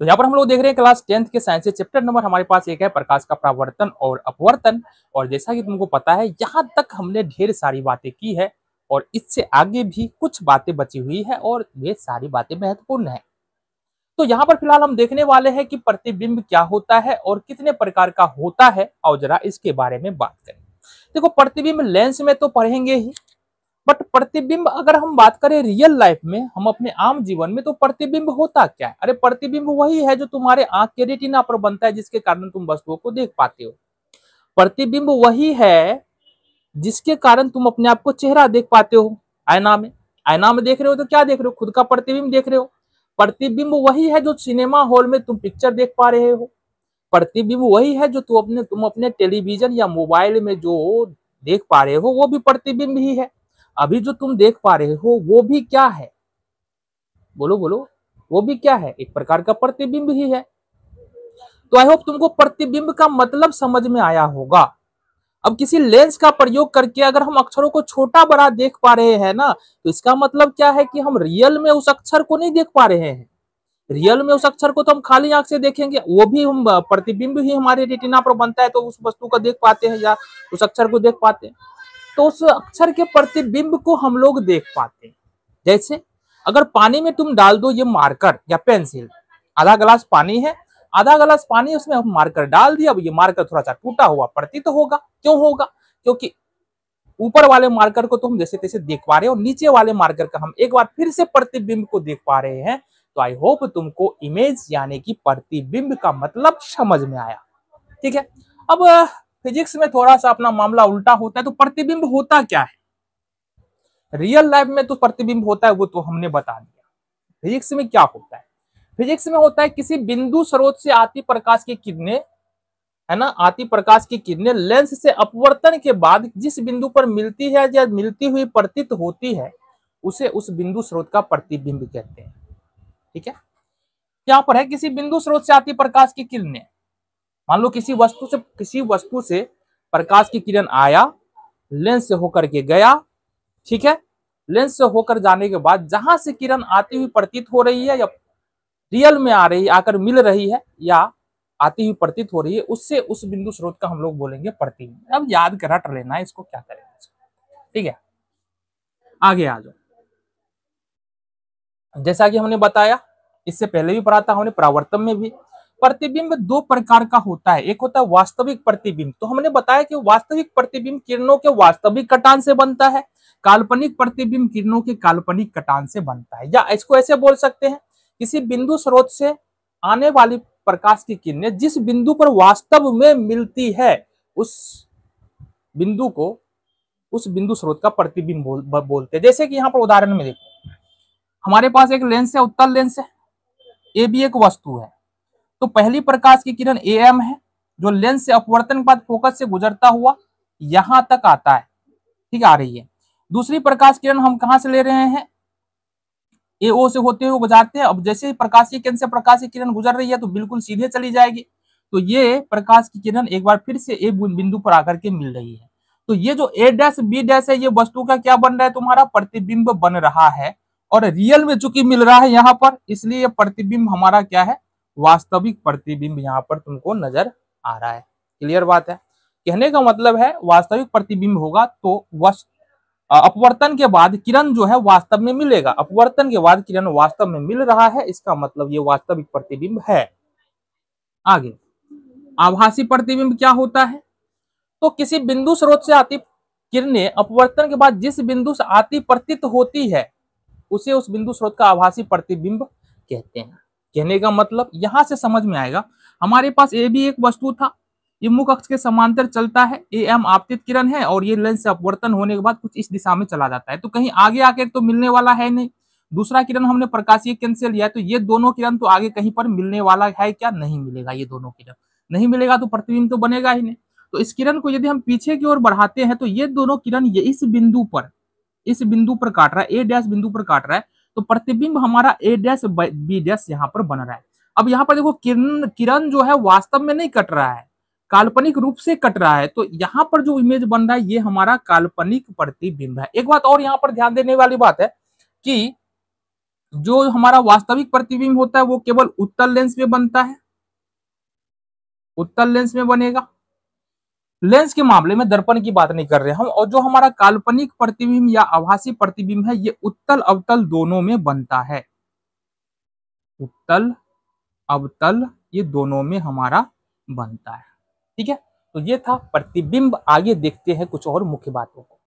तो यहाँ पर हम लोग देख रहे हैं क्लास 10th के साइंस चैप्टर नंबर हमारे पास एक है प्रकाश का परावर्तन और अपवर्तन। और जैसा कि तुमको पता है यहाँ तक हमने ढेर सारी बातें की है और इससे आगे भी कुछ बातें बची हुई है और वे सारी बातें महत्वपूर्ण है। तो यहाँ पर फिलहाल हम देखने वाले हैं कि प्रतिबिंब क्या होता है और कितने प्रकार का होता है और जरा इसके बारे में बात करें। देखो प्रतिबिंब लेंस में तो पढ़ेंगे ही, बट प्रतिबिंब अगर हम बात करें रियल लाइफ में, हम अपने आम जीवन में, तो प्रतिबिंब होता क्या है? अरे प्रतिबिंब वही है जो तुम्हारे आंख के रेटिना पर बनता है जिसके कारण तुम वस्तुओं को देख पाते हो। प्रतिबिंब वही है जिसके कारण तुम अपने आप को चेहरा देख पाते हो। आईना में देख रहे हो तो क्या देख रहे हो? खुद का प्रतिबिंब देख रहे हो। प्रतिबिंब वही है जो सिनेमा हॉल में तुम पिक्चर देख पा रहे हो। प्रतिबिंब वही है जो तुम अपने टेलीविजन या मोबाइल में जो देख पा रहे हो वो भी प्रतिबिंब ही है। अभी जो तुम देख पा रहे हो वो भी क्या है? बोलो बोलो, वो भी क्या है? एक प्रकार का प्रतिबिंब ही है। तो आई होप तुमको प्रतिबिंब का मतलब समझ में आया होगा। अब किसी लेंस का प्रयोग करके अगर हम अक्षरों को छोटा बड़ा देख पा रहे हैं ना, तो इसका मतलब क्या है कि हम रियल में उस अक्षर को नहीं देख पा रहे हैं। रियल में उस अक्षर को तो हम खाली आंख से देखेंगे, वो भी हम प्रतिबिंब ही हमारे रेटिना पर बनता है तो उस वस्तु को देख पाते हैं या उस अक्षर को देख पाते हैं। तो उस अक्षर के प्रतिबिंब को हम लोग देख पाते हैं। जैसे अगर पानी में तुम डाल दो ये मार्कर या पेंसिल, आधा गिलास पानी है, आधा गिलास पानी उसमें हम मार्कर डाल दिया, अब ये मार्कर थोड़ा सा टूटा हुआ प्रतीत होगा। क्यों होगा? क्योंकि ऊपर वाले मार्कर को तो हम जैसे तैसे देख पा रहे हैं और नीचे वाले मार्कर का हम एक बार फिर से प्रतिबिंब को देख पा रहे हैं। तो आई होप तुमको इमेज यानी कि प्रतिबिंब का मतलब समझ में आया। ठीक है। अब फिजिक्स में थोड़ा सा अपना मामला उल्टा होता है। तो प्रतिबिंब होता क्या है? रियल लाइफ में तो प्रतिबिंब होता है वो तो हमने बता दिया। फिजिक्स में क्या होता है? फिजिक्स में होता है किसी बिंदु स्रोत से आती प्रकाश की किरणें, है ना, आती प्रकाश की किरणें लेंस से अपवर्तन के बाद जिस बिंदु पर मिलती है या मिलती हुई प्रतीत होती है उसे उस बिंदु स्रोत का प्रतिबिंब कहते हैं। ठीक है। यहाँ पर है किसी बिंदु स्रोत से आती प्रकाश की किरणें। मान लो किसी वस्तु से प्रकाश की किरण आया, लेंस से होकर के गया। ठीक है। लेंस से होकर जाने के बाद जहां से किरण आती हुई प्रतीत हो रही है या रियल में आ रही, आकर मिल रही है या आती हुई प्रतीत हो रही है, उससे उस बिंदु स्रोत का हम लोग बोलेंगे प्रतिबिंब। अब याद कर रट लेना है इसको, क्या करेंगे। ठीक है, आगे आ जाओ। जैसा कि हमने बताया, इससे पहले भी पढ़ा था हमने परावर्तन में भी, प्रतिबिंब दो प्रकार का होता है। एक होता है वास्तविक प्रतिबिंब। तो हमने बताया कि वास्तविक प्रतिबिंब किरणों के वास्तविक कटान से बनता है, काल्पनिक प्रतिबिंब किरणों के काल्पनिक कटान से बनता है। या इसको ऐसे बोल सकते हैं, किसी बिंदु स्रोत से आने वाली प्रकाश की किरणें जिस बिंदु पर वास्तव में मिलती है उस बिंदु को उस बिंदु स्रोत का प्रतिबिंब बोलते हैं। जैसे कि यहाँ पर उदाहरण में देखो, हमारे पास एक लेंस है, उत्तल लेंस है, ए भी एक वस्तु है। तो पहली प्रकाश की किरण एम है जो लेंस से अपवर्तन के बाद फोकस से गुजरता हुआ यहां तक आता है। ठीक आ रही है। दूसरी प्रकाश किरण हम कहां से ले रहे हैं? एओ से होते हुए गुजरते हैं। अब जैसे ही प्रकाश की किरण से प्रकाश की किरण गुजर रही है तो बिल्कुल सीधे चली जाएगी। तो ये प्रकाश की किरण एक बार फिर से ए बिंदु पर आकर के मिल रही है। तो ये जो ए डैश बी डैश है ये वस्तु का क्या बन रहा है? तुम्हारा प्रतिबिंब बन रहा है। और रियल में चूंकि मिल रहा है यहाँ पर, इसलिए ये प्रतिबिंब हमारा क्या है? वास्तविक प्रतिबिंब यहाँ पर तुमको नजर आ रहा है। क्लियर बात है? कहने का मतलब है वास्तविक प्रतिबिंब होगा तो अपवर्तन के बाद किरण जो है वास्तव में मिलेगा। अपवर्तन के बाद किरण वास्तव में मिल रहा है, इसका मतलब ये वास्तविक प्रतिबिंब है। आगे आभासी प्रतिबिंब क्या होता है? तो किसी बिंदु स्रोत से आती किरणें अपवर्तन के बाद जिस बिंदु से आती प्रतीत होती है उसे उस बिंदु स्रोत का आभासी प्रतिबिंब कहते हैं। कहने का मतलब यहां से समझ में आएगा, हमारे पास ए भी एक वस्तु था, ये मुख्य अक्ष के समांतर चलता है, ए एम आपतित किरण है और ये लेंस से अपवर्तन होने के बाद कुछ इस दिशा में चला जाता है। तो कहीं आगे आके तो मिलने वाला है नहीं। दूसरा किरण हमने प्रकाशीय केंद्र से लिया, तो ये दोनों किरण तो आगे कहीं पर मिलने वाला है क्या? नहीं मिलेगा। ये दोनों किरण नहीं मिलेगा तो प्रतिबिंब तो बनेगा ही नहीं। तो इस किरण को यदि हम पीछे की ओर बढ़ाते हैं तो ये दोनों किरण ये इस बिंदु पर काट रहा है, ए डैश बिंदु पर काट रहा है, तो प्रतिबिंब हमारा ए डैश बी डैश यहाँ पर बन रहा है। अब यहाँ पर देखो किरण जो है वास्तव में नहीं कट रहा है, काल्पनिक रूप से कट रहा है। तो यहाँ पर जो इमेज बन रहा है ये हमारा काल्पनिक प्रतिबिंब है। एक बात और यहाँ पर ध्यान देने वाली बात है कि जो हमारा वास्तविक प्रतिबिंब होता है वो केवल उत्तल लेंस में बनता है, उत्तल लेंस में बनेगा। लेंस के मामले में दर्पण की बात नहीं कर रहे हम। और जो हमारा काल्पनिक प्रतिबिंब या आभासी प्रतिबिंब है ये उत्तल अवतल दोनों में बनता है, उत्तल अवतल ये दोनों में हमारा बनता है। ठीक है, तो ये था प्रतिबिंब। आगे देखते हैं कुछ और मुख्य बातों को।